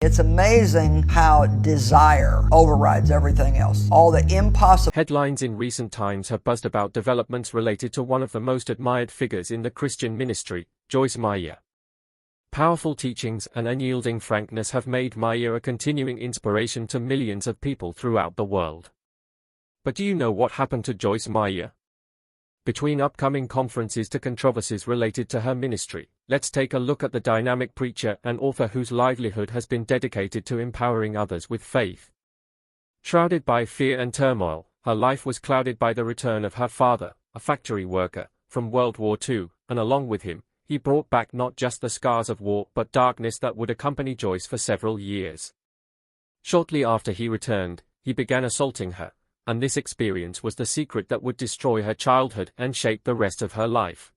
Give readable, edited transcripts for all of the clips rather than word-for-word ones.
It's amazing how desire overrides everything else. All the impossible. Headlines in recent times have buzzed about developments related to one of the most admired figures in the Christian ministry, Joyce Meyer. Powerful teachings and unyielding frankness have made Meyer a continuing inspiration to millions of people throughout the world. But do you know what happened to Joyce Meyer? Between upcoming conferences to controversies related to her ministry, let's take a look at the dynamic preacher and author whose livelihood has been dedicated to empowering others with faith. Shrouded by fear and turmoil, her life was clouded by the return of her father, a factory worker, from World War II, and along with him, he brought back not just the scars of war but darkness that would accompany Joyce for several years. Shortly after he returned, he began assaulting her, and this experience was the secret that would destroy her childhood and shape the rest of her life.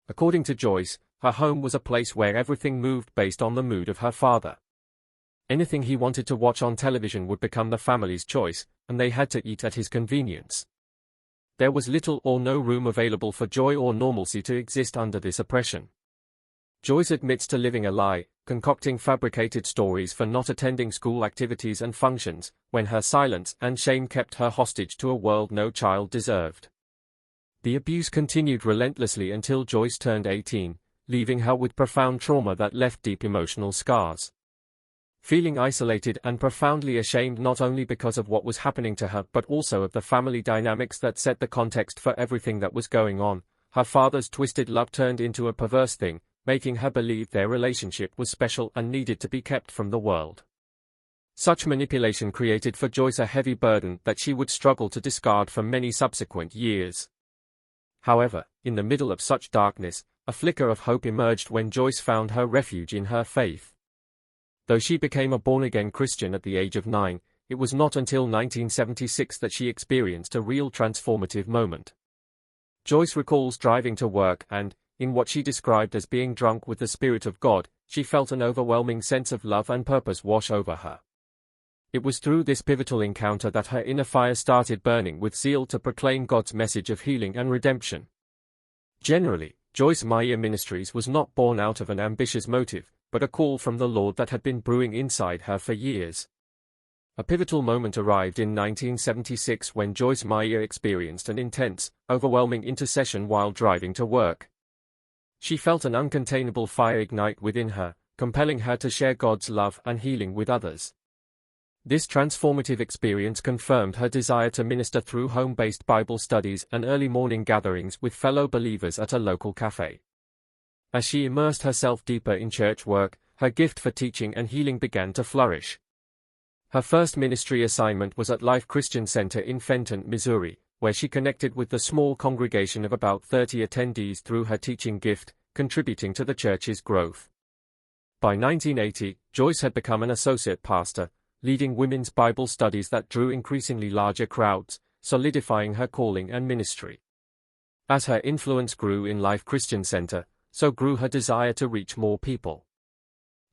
According to Joyce, her home was a place where everything moved based on the mood of her father. Anything he wanted to watch on television would become the family's choice, and they had to eat at his convenience. There was little or no room available for joy or normalcy to exist under this oppression. Joyce admits to living a lie, concocting fabricated stories for not attending school activities and functions, when her silence and shame kept her hostage to a world no child deserved. The abuse continued relentlessly until Joyce turned 18, leaving her with profound trauma that left deep emotional scars. Feeling isolated and profoundly ashamed not only because of what was happening to her but also of the family dynamics that set the context for everything that was going on, her father's twisted love turned into a perverse thing, making her believe their relationship was special and needed to be kept from the world. Such manipulation created for Joyce a heavy burden that she would struggle to discard for many subsequent years. However, in the middle of such darkness, a flicker of hope emerged when Joyce found her refuge in her faith. Though she became a born-again Christian at the age of 9, it was not until 1976 that she experienced a real transformative moment. Joyce recalls driving to work and, in what she described as being drunk with the Spirit of God, she felt an overwhelming sense of love and purpose wash over her. It was through this pivotal encounter that her inner fire started burning with zeal to proclaim God's message of healing and redemption. Generally, Joyce Meyer Ministries was not born out of an ambitious motive, but a call from the Lord that had been brewing inside her for years. A pivotal moment arrived in 1976 when Joyce Meyer experienced an intense, overwhelming intercession while driving to work. She felt an uncontainable fire ignite within her, compelling her to share God's love and healing with others. This transformative experience confirmed her desire to minister through home-based Bible studies and early morning gatherings with fellow believers at a local cafe. As she immersed herself deeper in church work, her gift for teaching and healing began to flourish. Her first ministry assignment was at Life Christian Center in Fenton, Missouri, where she connected with the small congregation of about 30 attendees through her teaching gift, contributing to the church's growth. By 1980, Joyce had become an associate pastor, leading women's Bible studies that drew increasingly larger crowds, solidifying her calling and ministry. As her influence grew in Life Christian Center, so grew her desire to reach more people.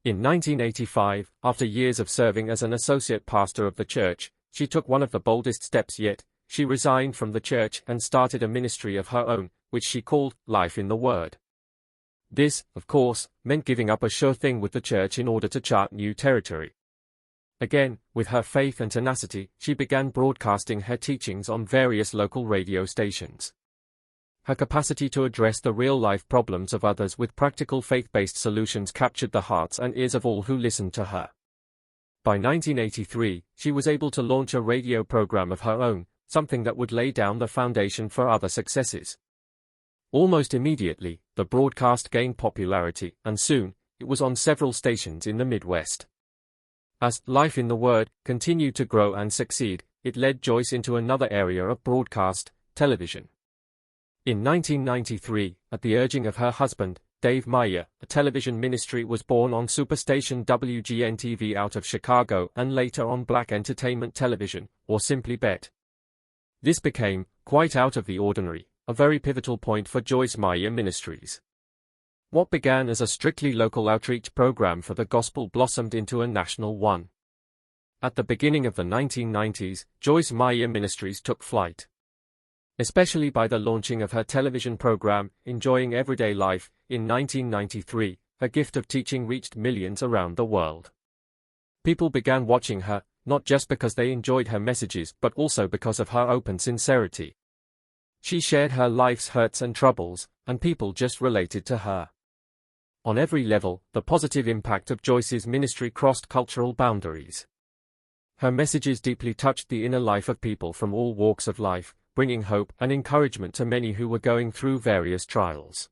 In 1985, after years of serving as an associate pastor of the church, she took one of the boldest steps yet. She resigned from the church and started a ministry of her own, which she called Life in the Word. This, of course, meant giving up a sure thing with the church in order to chart new territory. Again, with her faith and tenacity, she began broadcasting her teachings on various local radio stations. Her capacity to address the real-life problems of others with practical faith-based solutions captured the hearts and ears of all who listened to her. By 1983, she was able to launch a radio program of her own, something that would lay down the foundation for other successes. Almost immediately, the broadcast gained popularity, and soon, it was on several stations in the Midwest. As Life in the Word continued to grow and succeed, it led Joyce into another area of broadcast, television. In 1993, at the urging of her husband, Dave Meyer, a television ministry was born on superstation WGN-TV out of Chicago and later on Black Entertainment Television, or simply BET. This became, quite out of the ordinary, a very pivotal point for Joyce Meyer Ministries. What began as a strictly local outreach program for the gospel blossomed into a national one. At the beginning of the 1990s, Joyce Meyer Ministries took flight. Especially by the launching of her television program, Enjoying Everyday Life, in 1993, her gift of teaching reached millions around the world. People began watching her, not just because they enjoyed her messages but also because of her open sincerity. She shared her life's hurts and troubles, and people just related to her. On every level, the positive impact of Joyce's ministry crossed cultural boundaries. Her messages deeply touched the inner life of people from all walks of life, bringing hope and encouragement to many who were going through various trials.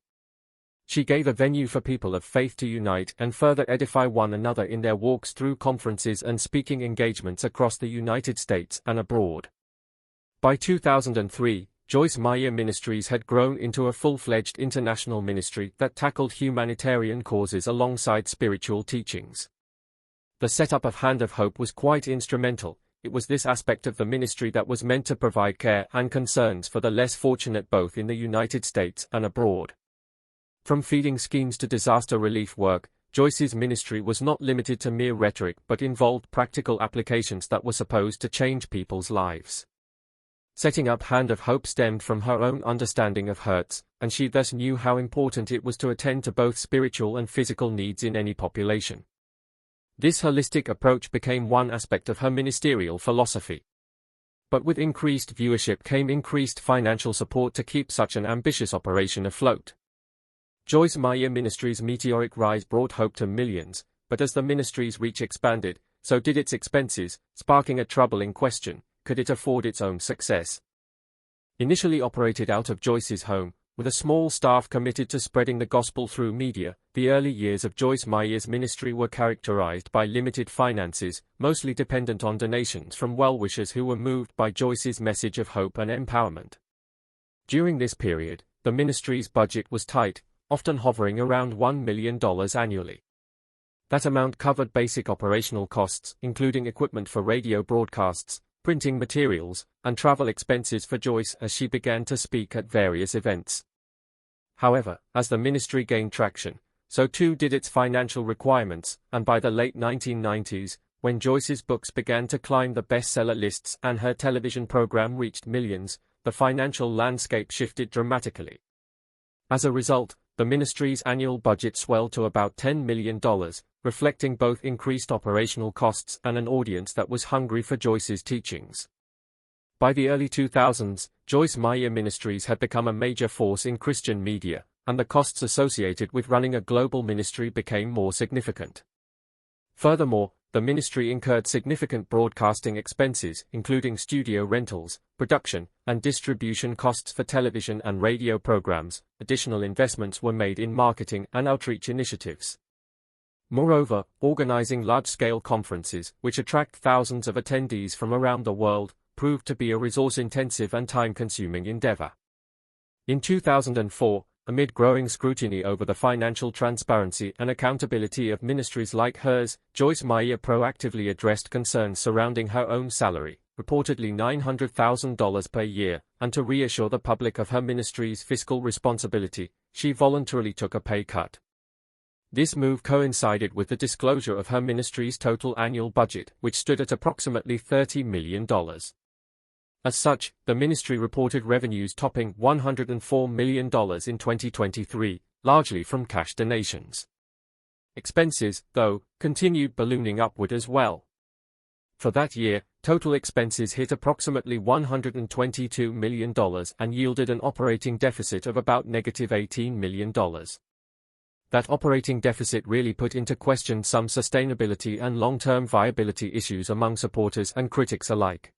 She gave a venue for people of faith to unite and further edify one another in their walks through conferences and speaking engagements across the United States and abroad. By 2003, Joyce Meyer Ministries had grown into a full-fledged international ministry that tackled humanitarian causes alongside spiritual teachings. The setup of Hand of Hope was quite instrumental. It was this aspect of the ministry that was meant to provide care and concerns for the less fortunate both in the United States and abroad. From feeding schemes to disaster relief work, Joyce's ministry was not limited to mere rhetoric but involved practical applications that were supposed to change people's lives. Setting up Hand of Hope stemmed from her own understanding of hurts, and she thus knew how important it was to attend to both spiritual and physical needs in any population. This holistic approach became one aspect of her ministerial philosophy. But with increased viewership came increased financial support to keep such an ambitious operation afloat. Joyce Meyer Ministries' meteoric rise brought hope to millions, but as the ministry's reach expanded, so did its expenses, sparking a troubling question: could it afford its own success? Initially operated out of Joyce's home, with a small staff committed to spreading the gospel through media, the early years of Joyce Meyer's ministry were characterized by limited finances, mostly dependent on donations from well-wishers who were moved by Joyce's message of hope and empowerment. During this period, the ministry's budget was tight, often hovering around $1 million annually. That amount covered basic operational costs, including equipment for radio broadcasts, printing materials, and travel expenses for Joyce as she began to speak at various events. However, as the ministry gained traction, so too did its financial requirements, and by the late 1990s, when Joyce's books began to climb the bestseller lists and her television program reached millions, the financial landscape shifted dramatically. As a result, the ministry's annual budget swelled to about $10 million, reflecting both increased operational costs and an audience that was hungry for Joyce's teachings. By the early 2000s, Joyce Meyer Ministries had become a major force in Christian media, and the costs associated with running a global ministry became more significant. Furthermore, the ministry incurred significant broadcasting expenses, including studio rentals, production, and distribution costs for television and radio programs. Additional investments were made in marketing and outreach initiatives. Moreover, organizing large-scale conferences, which attract thousands of attendees from around the world, proved to be a resource-intensive and time-consuming endeavor. In 2004, amid growing scrutiny over the financial transparency and accountability of ministries like hers, Joyce Meyer proactively addressed concerns surrounding her own salary, reportedly $900,000 per year, and to reassure the public of her ministry's fiscal responsibility, she voluntarily took a pay cut. This move coincided with the disclosure of her ministry's total annual budget, which stood at approximately $30 million. As such, the ministry reported revenues topping $104 million in 2023, largely from cash donations. Expenses, though, continued ballooning upward as well. For that year, total expenses hit approximately $122 million and yielded an operating deficit of about -$18 million. That operating deficit really put into question some sustainability and long-term viability issues among supporters and critics alike.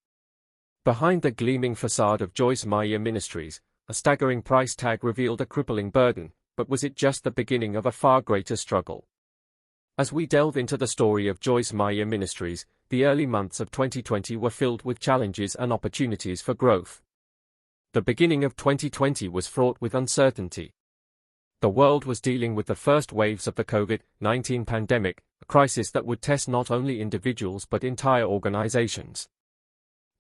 Behind the gleaming facade of Joyce Meyer Ministries, a staggering price tag revealed a crippling burden, but was it just the beginning of a far greater struggle? As we delve into the story of Joyce Meyer Ministries, the early months of 2020 were filled with challenges and opportunities for growth. The beginning of 2020 was fraught with uncertainty. The world was dealing with the first waves of the COVID-19 pandemic, a crisis that would test not only individuals but entire organizations.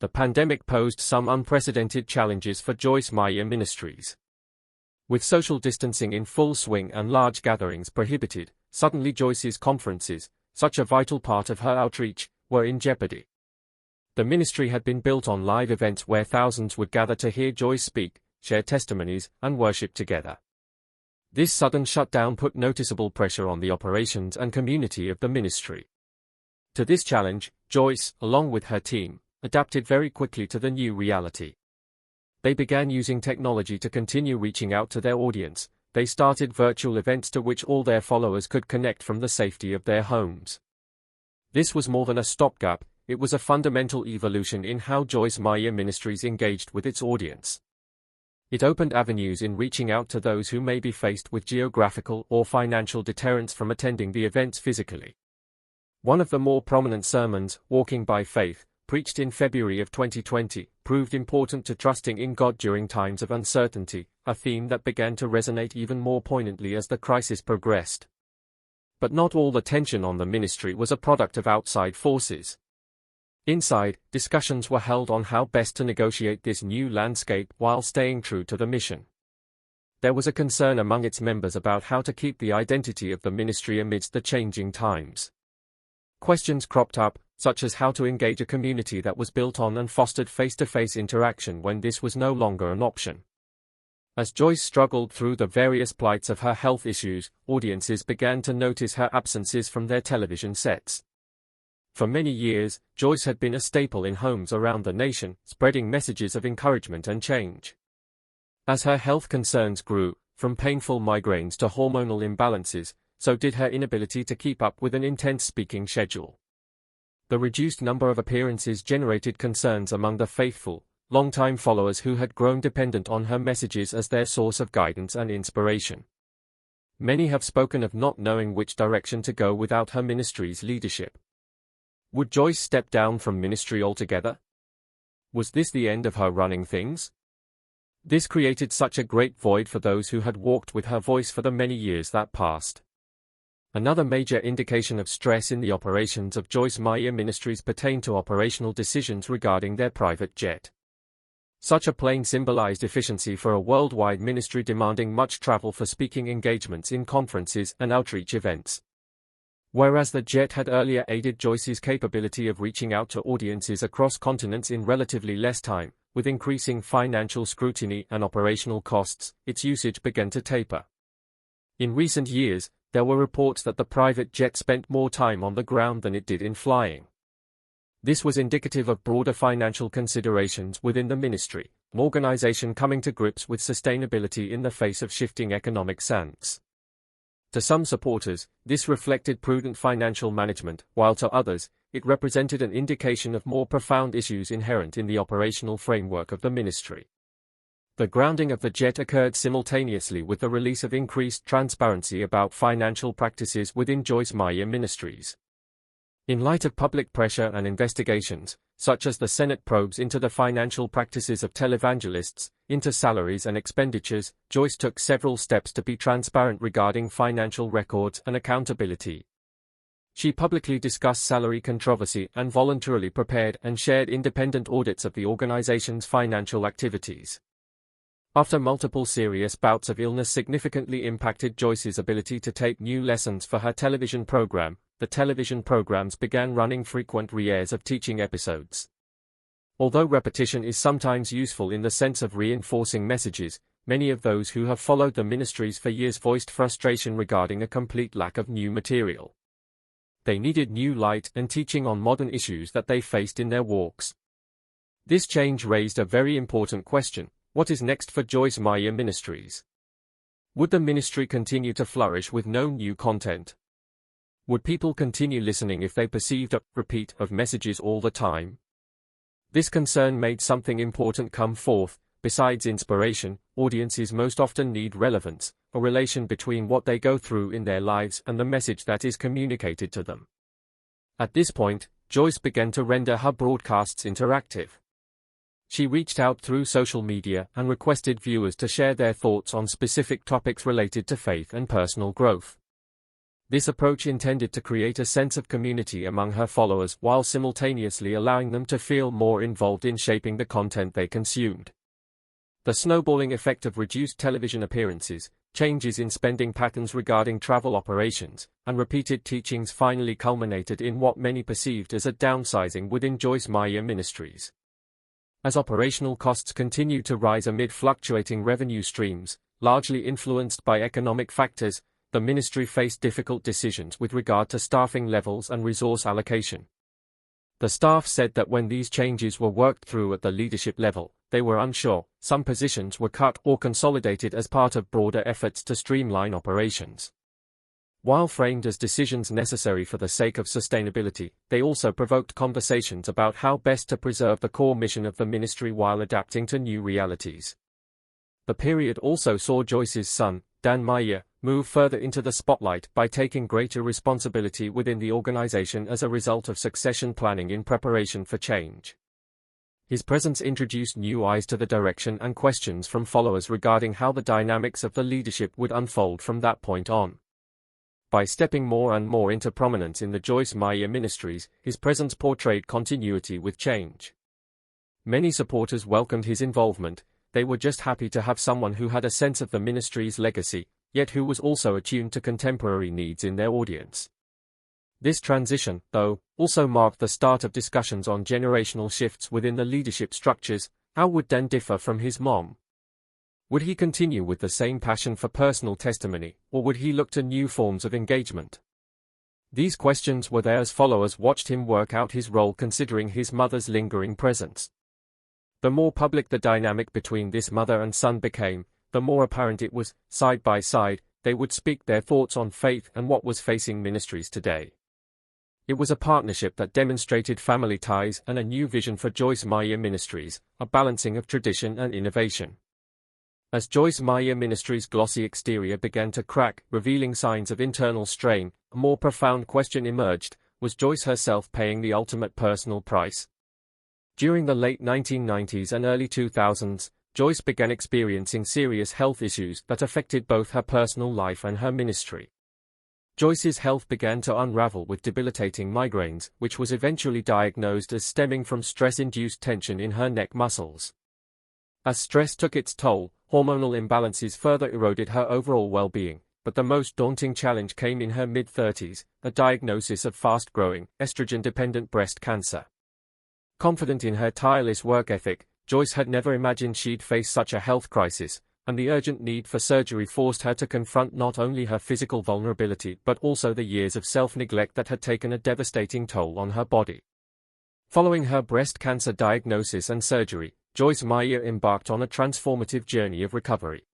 The pandemic posed some unprecedented challenges for Joyce Meyer Ministries. With social distancing in full swing and large gatherings prohibited, suddenly Joyce's conferences, such a vital part of her outreach, were in jeopardy. The ministry had been built on live events where thousands would gather to hear Joyce speak, share testimonies, and worship together. This sudden shutdown put noticeable pressure on the operations and community of the ministry. To this challenge, Joyce, along with her team, adapted very quickly to the new reality. They began using technology to continue reaching out to their audience. They started virtual events to which all their followers could connect from the safety of their homes. This was more than a stopgap, it was a fundamental evolution in how Joyce Meyer Ministries engaged with its audience. It opened avenues in reaching out to those who may be faced with geographical or financial deterrents from attending the events physically. One of the more prominent sermons, Walking by Faith, preached in February of 2020, proved important to trusting in God during times of uncertainty, a theme that began to resonate even more poignantly as the crisis progressed. But not all the tension on the ministry was a product of outside forces. Inside, discussions were held on how best to negotiate this new landscape while staying true to the mission. There was a concern among its members about how to keep the identity of the ministry amidst the changing times. Questions cropped up, such as how to engage a community that was built on and fostered face-to-face interaction when this was no longer an option. As Joyce struggled through the various plights of her health issues, audiences began to notice her absences from their television sets. For many years, Joyce had been a staple in homes around the nation, spreading messages of encouragement and change. As her health concerns grew, from painful migraines to hormonal imbalances, so did her inability to keep up with an intense speaking schedule. The reduced number of appearances generated concerns among the faithful, long-time followers who had grown dependent on her messages as their source of guidance and inspiration. Many have spoken of not knowing which direction to go without her ministry's leadership. Would Joyce step down from ministry altogether? Was this the end of her running things? This created such a great void for those who had walked with her voice for the many years that passed. Another major indication of stress in the operations of Joyce Meyer Ministries pertained to operational decisions regarding their private jet. Such a plane symbolized efficiency for a worldwide ministry demanding much travel for speaking engagements in conferences and outreach events. Whereas the jet had earlier aided Joyce's capability of reaching out to audiences across continents in relatively less time, with increasing financial scrutiny and operational costs, its usage began to taper. In recent years, there were reports that the private jet spent more time on the ground than it did in flying. This was indicative of broader financial considerations within the ministry, an organization coming to grips with sustainability in the face of shifting economic sands. To some supporters, this reflected prudent financial management, while to others, it represented an indication of more profound issues inherent in the operational framework of the ministry. The grounding of the jet occurred simultaneously with the release of increased transparency about financial practices within Joyce Meyer Ministries. In light of public pressure and investigations, such as the Senate probes into the financial practices of televangelists, into salaries and expenditures, Joyce took several steps to be transparent regarding financial records and accountability. She publicly discussed salary controversy and voluntarily prepared and shared independent audits of the organization's financial activities. After multiple serious bouts of illness significantly impacted Joyce's ability to tape new lessons for her television program, the television programs began running frequent re-airs of teaching episodes. Although repetition is sometimes useful in the sense of reinforcing messages, many of those who have followed the ministries for years voiced frustration regarding a complete lack of new material. They needed new light and teaching on modern issues that they faced in their walks. This change raised a very important question: what is next for Joyce Meyer Ministries? Would the ministry continue to flourish with no new content? Would people continue listening if they perceived a repeat of messages all the time? This concern made something important come forth. Besides inspiration, audiences most often need relevance, a relation between what they go through in their lives and the message that is communicated to them. At this point, Joyce began to render her broadcasts interactive. She reached out through social media and requested viewers to share their thoughts on specific topics related to faith and personal growth. This approach intended to create a sense of community among her followers while simultaneously allowing them to feel more involved in shaping the content they consumed. The snowballing effect of reduced television appearances, changes in spending patterns regarding travel operations, and repeated teachings finally culminated in what many perceived as a downsizing within Joyce Meyer Ministries. As operational costs continued to rise amid fluctuating revenue streams, largely influenced by economic factors, the ministry faced difficult decisions with regard to staffing levels and resource allocation. The staff said that when these changes were worked through at the leadership level, they were unsure. Some positions were cut or consolidated as part of broader efforts to streamline operations. While framed as decisions necessary for the sake of sustainability, they also provoked conversations about how best to preserve the core mission of the ministry while adapting to new realities. The period also saw Joyce's son, Dan Meyer, move further into the spotlight by taking greater responsibility within the organization as a result of succession planning in preparation for change. His presence introduced new eyes to the direction and questions from followers regarding how the dynamics of the leadership would unfold from that point on. By stepping more and more into prominence in the Joyce Meyer ministries, his presence portrayed continuity with change. Many supporters welcomed his involvement. They were just happy to have someone who had a sense of the ministry's legacy, yet who was also attuned to contemporary needs in their audience. This transition, though, also marked the start of discussions on generational shifts within the leadership structures. How would Dan differ from his mom? Would he continue with the same passion for personal testimony, or would he look to new forms of engagement? These questions were there as followers watched him work out his role, considering his mother's lingering presence. The more public the dynamic between this mother and son became, the more apparent it was. Side by side, they would speak their thoughts on faith and what was facing ministries today. It was a partnership that demonstrated family ties and a new vision for Joyce Meyer Ministries, a balancing of tradition and innovation. As Joyce Meyer Ministries' glossy exterior began to crack, revealing signs of internal strain, a more profound question emerged: was Joyce herself paying the ultimate personal price? During the late 1990s and early 2000s, Joyce began experiencing serious health issues that affected both her personal life and her ministry. Joyce's health began to unravel with debilitating migraines, which was eventually diagnosed as stemming from stress-induced tension in her neck muscles. As stress took its toll, hormonal imbalances further eroded her overall well-being, but the most daunting challenge came in her mid-30s, a diagnosis of fast-growing, estrogen-dependent breast cancer. Confident in her tireless work ethic, Joyce had never imagined she'd face such a health crisis, and the urgent need for surgery forced her to confront not only her physical vulnerability but also the years of self-neglect that had taken a devastating toll on her body. Following her breast cancer diagnosis and surgery, Joyce Meyer embarked on a transformative journey of recovery.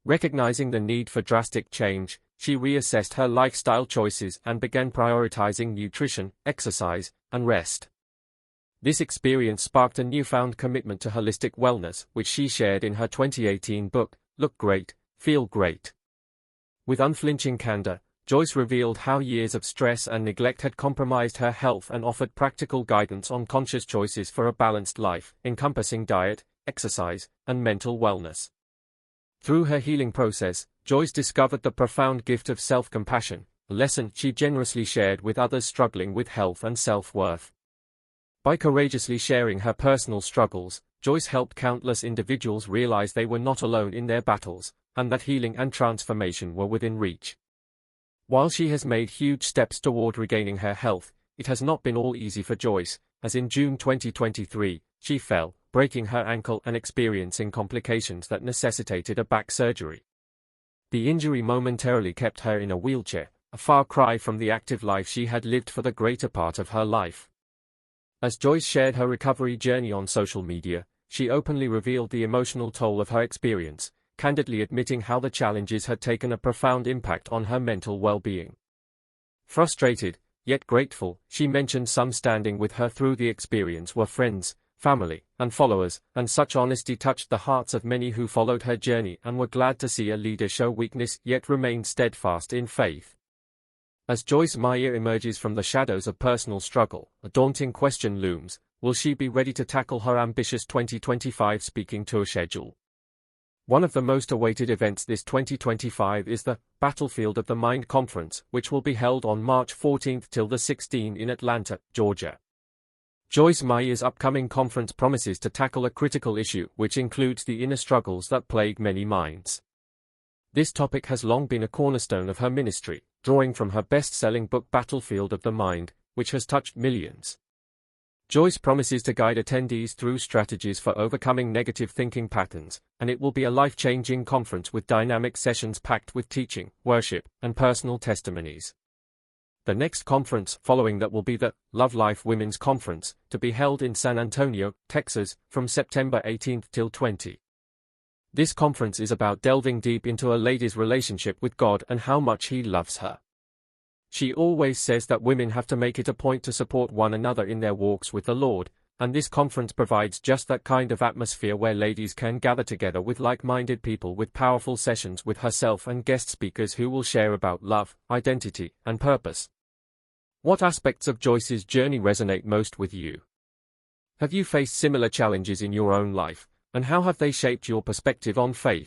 Recognizing the need for drastic change, she reassessed her lifestyle choices and began prioritizing nutrition, exercise, and rest. This experience sparked a newfound commitment to holistic wellness, which she shared in her 2018 book, Look Great, Feel Great. With unflinching candor, Joyce revealed how years of stress and neglect had compromised her health and offered practical guidance on conscious choices for a balanced life, encompassing diet, exercise, and mental wellness. Through her healing process, Joyce discovered the profound gift of self-compassion, a lesson she generously shared with others struggling with health and self-worth. By courageously sharing her personal struggles, Joyce helped countless individuals realize they were not alone in their battles, and that healing and transformation were within reach. While she has made huge steps toward regaining her health, it has not been all easy for Joyce, as in June 2023, she fell, breaking her ankle and experiencing complications that necessitated a back surgery. The injury momentarily kept her in a wheelchair, a far cry from the active life she had lived for the greater part of her life. As Joyce shared her recovery journey on social media, she openly revealed the emotional toll of her experience, candidly admitting how the challenges had taken a profound impact on her mental well-being. Frustrated, yet grateful, she mentioned some standing with her through the experience were friends, family, and followers, and such honesty touched the hearts of many who followed her journey and were glad to see a leader show weakness yet remain steadfast in faith. As Joyce Meyer emerges from the shadows of personal struggle, a daunting question looms: will she be ready to tackle her ambitious 2025 speaking tour schedule? One of the most awaited events this 2025 is the Battlefield of the Mind Conference, which will be held on March 14 till the 16th in Atlanta, Georgia. Joyce Meyer's upcoming conference promises to tackle a critical issue which includes the inner struggles that plague many minds. This topic has long been a cornerstone of her ministry, drawing from her best-selling book Battlefield of the Mind, which has touched millions. Joyce promises to guide attendees through strategies for overcoming negative thinking patterns, and it will be a life-changing conference with dynamic sessions packed with teaching, worship, and personal testimonies. The next conference following that will be the Love Life Women's Conference, to be held in San Antonio, Texas, from September 18 till 20. This conference is about delving deep into a lady's relationship with God and how much He loves her. She always says that women have to make it a point to support one another in their walks with the Lord, and this conference provides just that kind of atmosphere where ladies can gather together with like-minded people with powerful sessions with herself and guest speakers who will share about love, identity, and purpose. What aspects of Joyce's journey resonate most with you? Have you faced similar challenges in your own life, and how have they shaped your perspective on faith?